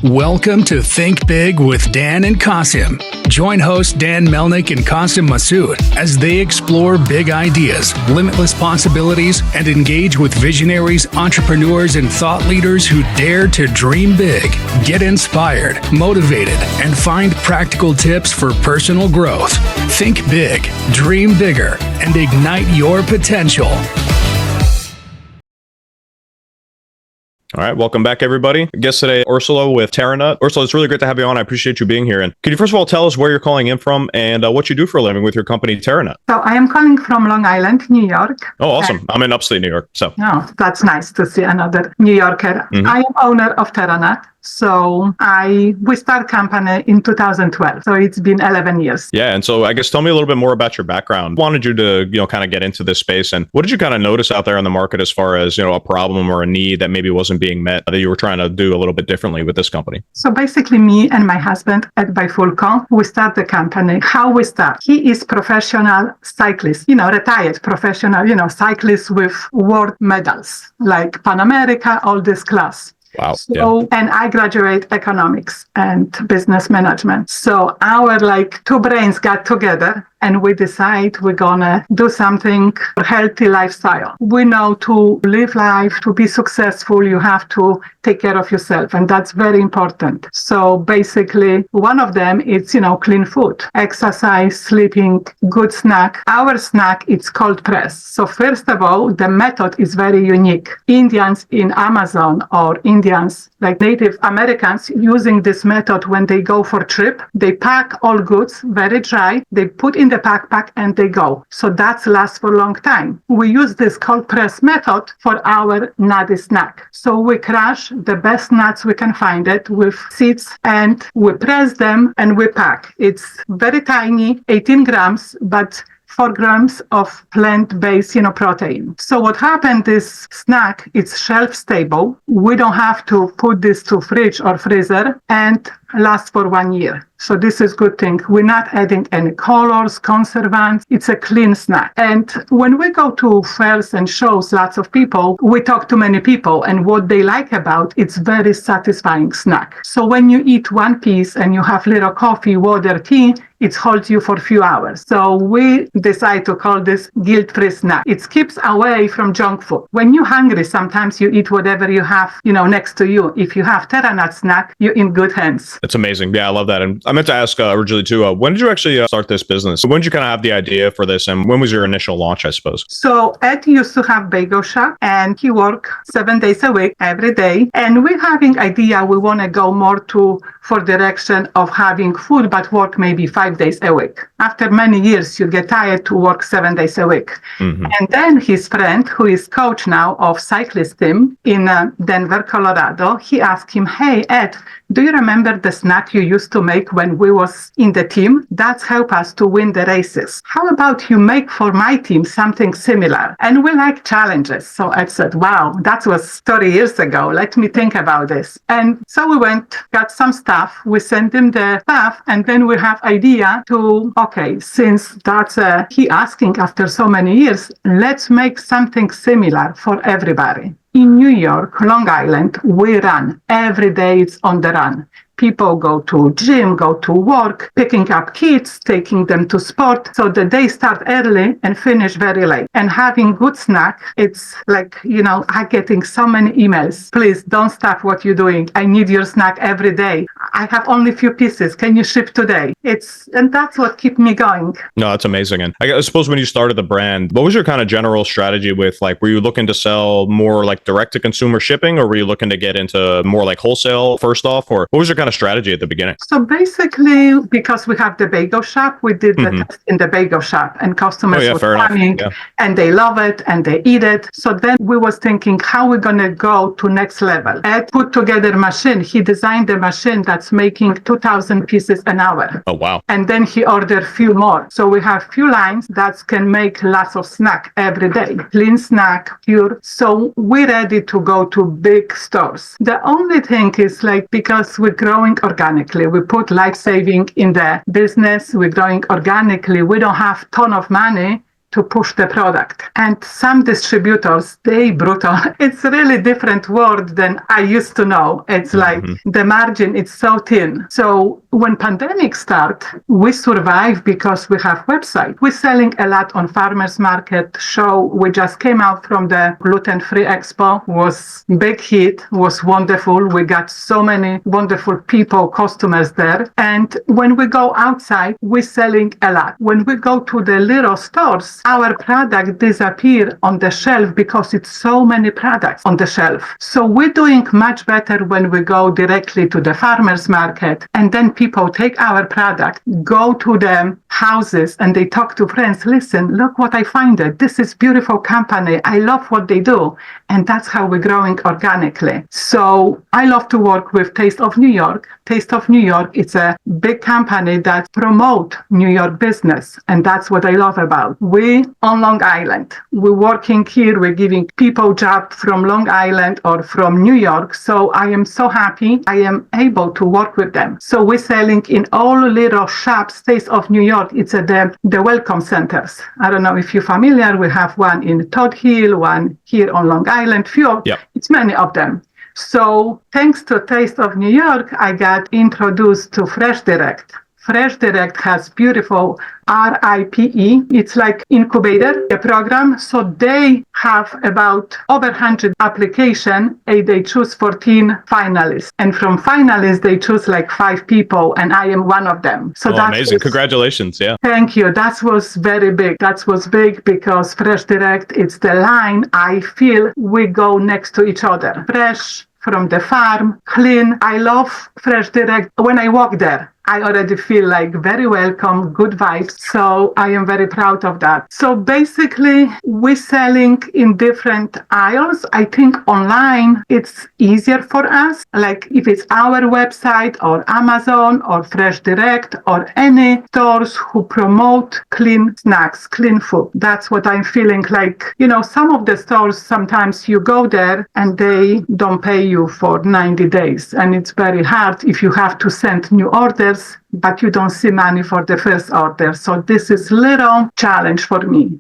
Welcome to Think Big with Dan and Qasim. Join hosts Dan Melnick and Qasim Masood as they explore big ideas, limitless possibilities, and engage with visionaries, entrepreneurs, and thought leaders who dare to dream big, get inspired, motivated, and find practical tips for personal growth. Think big, dream bigger, and ignite your potential. All right, welcome back, everybody. Guest today, Urszula with Terranut. Urszula, it's really great to have you on. I appreciate you being here. And can you first of all tell us where you're calling in from and what you do for a living with your company, Terranut? So I am calling from Long Island, New York. Oh, awesome. I'm in upstate New York. So. Oh, that's nice to see another New Yorker. Mm-hmm. I am owner of Terranut. So we started company in 2012. So it's been 11 years. Yeah. And so I guess tell me a little bit more about your background. Wanted you to, kind of get into this space. And what did you kind of notice out there in the market as far as, a problem or a need that maybe wasn't being met that you were trying to do a little bit differently with this company? So basically me and my husband at Bifulco, we start the company. How we start? He is professional cyclist, retired professional, cyclist with world medals like Pan America, all this class. Wow. And I graduate economics and business management. So our two brains got together and we decide we're gonna do something for healthy lifestyle. We know to live life, to be successful, you have to take care of yourself. And that's very important. So basically one of them is, clean food, exercise, sleeping, good snack. Our snack, it's cold press. So first of all, the method is very unique. Indians in Amazon or Indians, like Native Americans, using this method when they go for trip, they pack all goods very dry, they put in the backpack and they go. So that lasts for a long time. We use this cold press method for our nutty snack. So we crush the best nuts we can find it with seeds and we press them and we pack. It's very tiny, 18 grams, but 4 grams of plant-based, protein. So what happened, this snack, it's shelf stable. We don't have to put this to fridge or freezer and last for 1 year. So this is good thing. We're not adding any colors, conservants. It's a clean snack. And when we go to fairs and shows, lots of people, we talk to many people and what they like about it's very satisfying snack. So when you eat one piece and you have little coffee, water, tea, it holds you for a few hours. So we decide to call this guilt-free snack. It keeps away from junk food. When you're hungry, sometimes you eat whatever you have, next to you. If you have Terranut snack, you're in good hands. That's amazing. Yeah, I love that. And I meant to ask originally too, when did you actually start this business? When did you kind of have the idea for this? And when was your initial launch, I suppose? So Ed used to have bagel shop and he worked 7 days a week, every day. And we're having idea we want to go more for direction of having food, but work maybe 5 days a week. After many years, you get tired to work 7 days a week. Mm-hmm. And then his friend, who is coach now of cyclist team in Denver, Colorado, he asked him, "Hey, Ed, do you remember the snack you used to make when we was in the team? That's helped us to win the races. How about you make for my team something similar?" And we like challenges. So I said, wow, that was 30 years ago. Let me think about this. And so we went, got some stuff. We sent him the stuff. And then we have idea to, okay, since that's he asking after so many years, let's make something similar for everybody. In New York, Long Island, we run. Every day it's on the run. People go to gym, go to work, picking up kids, taking them to sport. So the day start early and finish very late. And having good snack, it's like, I'm getting so many emails. Please don't stop what you're doing. I need your snack every day. I have only a few pieces. Can you ship today? And that's what keep me going. No, that's amazing. And I suppose when you started the brand, what was your kind of general strategy with were you looking to sell more direct to consumer shipping, or were you looking to get into more wholesale first off, or what was your kind of strategy at the beginning? So basically, because we have the bagel shop, we did the test in the bagel shop and customers were coming and they love it and they eat it. So then we was thinking how we're going to go to next level. Ed put together a machine. He designed a machine that's making 2,000 pieces an hour. Oh, wow. And then he ordered few more. So we have few lines that can make lots of snack every day. Clean snack, pure. So we're ready to go to big stores. The only thing is because we're growing organically, we put life saving in the business, we're growing organically, we don't have ton of money to push the product. And some distributors, they brutal. It's really different world than I used to know. It's like the margin is so thin. So when pandemic start, we survive because we have website. We're selling a lot on farmers market show. We just came out from the gluten-free expo, was big hit, was wonderful. We got so many wonderful people, customers there. And when we go outside, we're selling a lot. When we go to the little stores, our product disappear on the shelf because it's so many products on the shelf. So we're doing much better when we go directly to the farmers market, and then people take our product, go to the houses, and they talk to friends. Listen, look what I find it. This is beautiful company. I love what they do. And that's how we're growing organically. So I love to work with Taste of New York. Taste of New York, it's a big company that promote New York business. And that's what I love about. We on Long Island. We're working here. We're giving people jobs from Long Island or from New York. So I am so happy I am able to work with them. So we're selling in all little shops, Taste of New York. It's at the welcome centers. I don't know if you're familiar. We have one in Todd Hill, one here on Long Island. It's many of them. So thanks to Taste of New York, I got introduced to Fresh Direct. Fresh Direct has beautiful RIPE. It's like incubator, a program. So they have about over 100 applications, and they choose 14 finalists. And from finalists, they choose like 5 people, and I am one of them. So that's amazing. Congratulations. Yeah. Thank you. That was very big. That was big because Fresh Direct, it's the line I feel we go next to each other. Fresh from the farm, clean. I love Fresh Direct. When I walk there, I already feel like very welcome, good vibes. So I am very proud of that. So basically, we're selling in different aisles. I think online, it's easier for us. Like if it's our website or Amazon or Fresh Direct or any stores who promote clean snacks, clean food. That's what I'm feeling like. Some of the stores, sometimes you go there and they don't pay you for 90 days. And it's very hard if you have to send new orders, but you don't see money for the first order. So this is little challenge for me,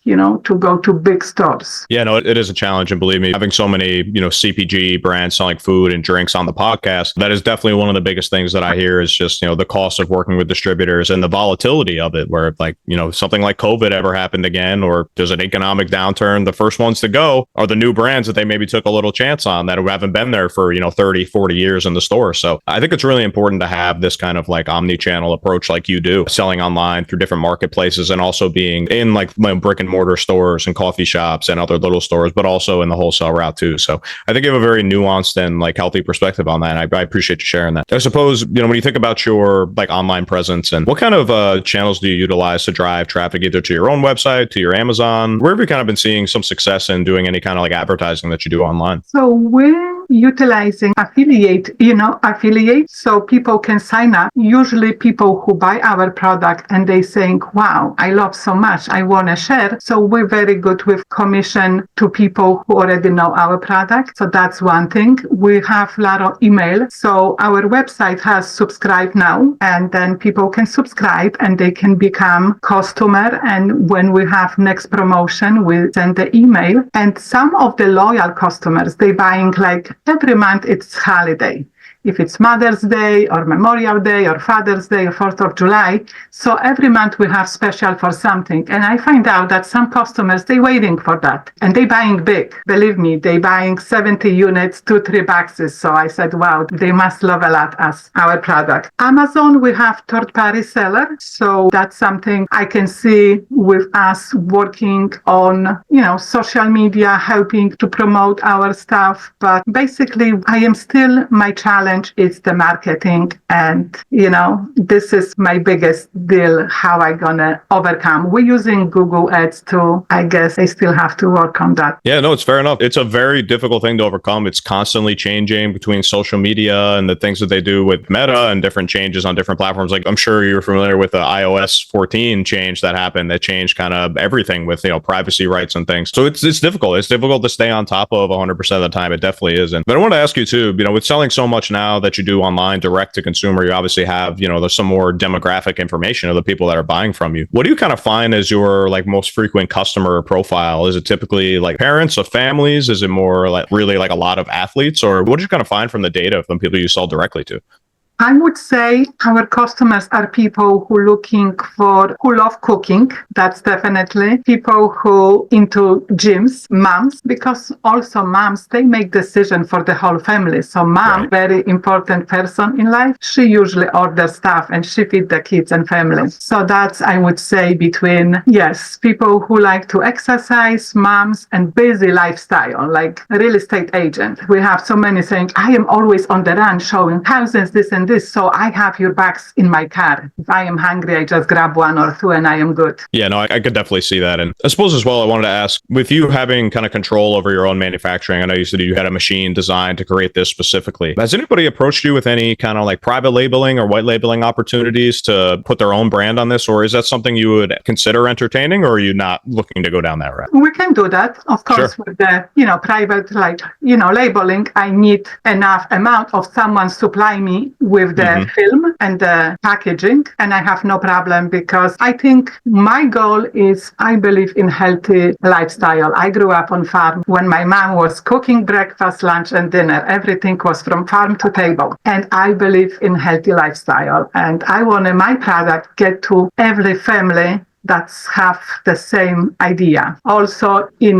to go to big stores. Yeah, no, it is a challenge. And believe me, having so many, CPG brands selling food and drinks on the podcast, that is definitely one of the biggest things that I hear is just, the cost of working with distributors and the volatility of it, where something like COVID ever happened again, or there's an economic downturn, the first ones to go are the new brands that they maybe took a little chance on that haven't been there for, 30, 40 years in the store. So I think it's really important to have this kind of omni-channel approach like you do, selling online through different marketplaces and also being in brick and mortar stores and coffee shops and other little stores, but also in the wholesale route too. So I think you have a very nuanced and healthy perspective on that. And I appreciate you sharing that. I suppose, when you think about your online presence, and what kind of channels do you utilize to drive traffic either to your own website, to your Amazon? Where have you kind of been seeing some success in doing any kind of advertising that you do online? So we're utilizing affiliate. So people can sign up. Usually people who buy our product and they saying, wow, I love so much, I want to share. So we're very good with commission to people who already know our product. So that's one thing. We have a lot of email. So our website has subscribe now, and then people can subscribe and they can become customer. And when we have next promotion, we send the email. And some of the loyal customers, they buying every month it's holiday. If it's Mother's Day or Memorial Day or Father's Day or 4th of July. So every month we have special for something. And I find out that some customers, they waiting for that. And they buying big. Believe me, they buying 70 units, 2-3 boxes. So I said, wow, they must love a lot us, our product. Amazon, we have third-party seller. So that's something I can see with us working on, social media, helping to promote our stuff. But basically, I am still my challenge. It's the marketing, and this is my biggest deal, how I gonna overcome. We're using Google Ads too. I guess I still have to work on that. Yeah, no, it's fair enough. It's a very difficult thing to overcome. It's constantly changing between social media and the things that they do with Meta and different changes on different platforms. I'm sure you're familiar with the iOS 14 change that happened that changed kind of everything with privacy rights and things. So it's difficult. It's difficult to stay on top of 100% of the time. It definitely isn't. But I want to ask you too, with selling so much now now that you do online direct to consumer, you obviously have, there's some more demographic information of the people that are buying from you. What do you kind of find as your like most frequent customer profile? Is it typically like parents of families? Is it more like really like a lot of athletes, or what do you kind of find from the data from people you sell directly to? I would say our customers are people who love cooking. That's definitely people who into gyms, moms, because also moms, they make decision for the whole family. So mom, Right. very important person in life. She usually orders stuff and she feed the kids and family. So that's, I would say, between, yes, people who like to exercise, moms, and busy lifestyle, like a real estate agent. We have so many saying, I am always on the run showing houses, this and this, so I have your bags in my car. If I am hungry, I just grab one or two and I am good. Yeah, no, I could definitely see that. And I suppose as well, I wanted to ask, with you having kind of control over your own manufacturing, I know you said you had a machine designed to create this specifically. Has anybody approached you with any kind of like private labeling or white labeling opportunities to put their own brand on this? Or is that something you would consider entertaining, or are you not looking to go down that route? We can do that, of course, Sure. with the, private, labeling. I need enough amount of someone supply me with the film and the packaging, and I have no problem, because I think my goal is, I believe in healthy lifestyle. I grew up on farm when my mom was cooking breakfast, lunch, and dinner. Everything was from farm to table, and I believe in healthy lifestyle, and I want my product get to every family that's have the same idea. Also, in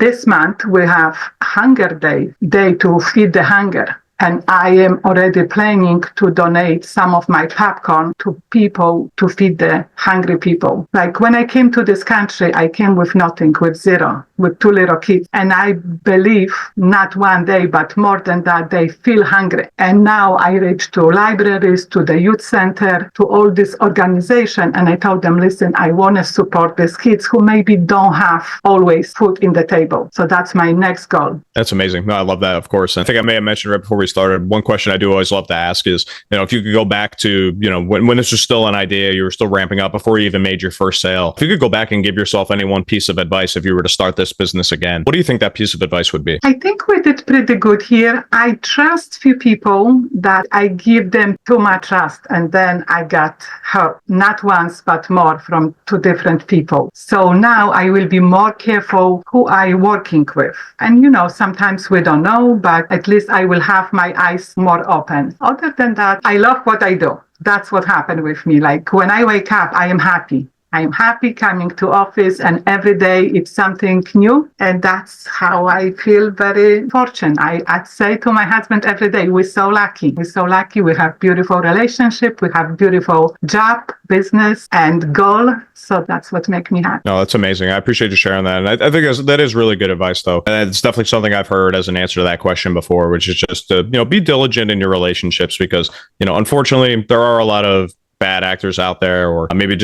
this month, we have Hunger Day to feed the hunger. And I am already planning to donate some of my popcorn to people to feed the hungry people. Like when I came to this country, I came with nothing, with zero, with two little kids. And I believe not one day, but more than that, they feel hungry. And now I reached to libraries, to the youth center, to all this organization. And I told them, listen, I want to support these kids who maybe don't have always food in the table. So that's my next goal. That's amazing. No, I love that, of course. I think I may have mentioned right before we started, one question I do always love to ask is, if you could go back to, when this was still an idea, you were still ramping up before you even made your first sale. If you could go back and give yourself any one piece of advice if you were to start this business again, what do you think that piece of advice would be? I think we did pretty good here. I trust few people that I give them too much trust, and then I got hurt, not once, but more from two different people. So now I will be more careful who I working with. And sometimes we don't know, but at least I will have my eyes more open. Other than that, I love what I do. That's what happened with me. Like when I wake up, I am happy. I am happy coming to office, and every day it's something new. And that's how I feel very fortunate. I say to my husband every day, we're so lucky. We're so lucky. We have beautiful relationship. We have beautiful job, business, and goal. So that's what makes me happy. No, that's amazing. I appreciate you sharing that. And I think that is really good advice, though. And it's definitely something I've heard as an answer to that question before, which is just to, be diligent in your relationships, because, unfortunately, there are a lot of bad actors out there, or maybe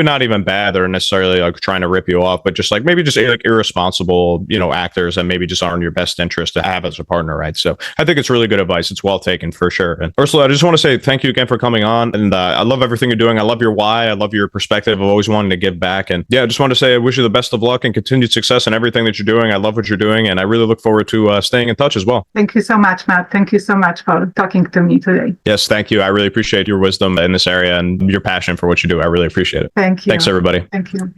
not even bad, they're necessarily like trying to rip you off, but just like maybe just like irresponsible, actors that maybe just aren't in your best interest to have as a partner, right? So I think it's really good advice. It's well taken for sure. And Urszula, I just want to say thank you again for coming on, and I love everything you're doing. I love your why. I love your perspective of always wanting to give back. And yeah, I just want to say I wish you the best of luck and continued success in everything that you're doing. I love what you're doing, and I really look forward to staying in touch as well. Thank you so much, Matt. Thank you so much for talking to me today. Yes, thank you. I really appreciate your wisdom in this area and your passion for what you do. I really appreciate it. Thank you. Thanks, everybody. Thank you.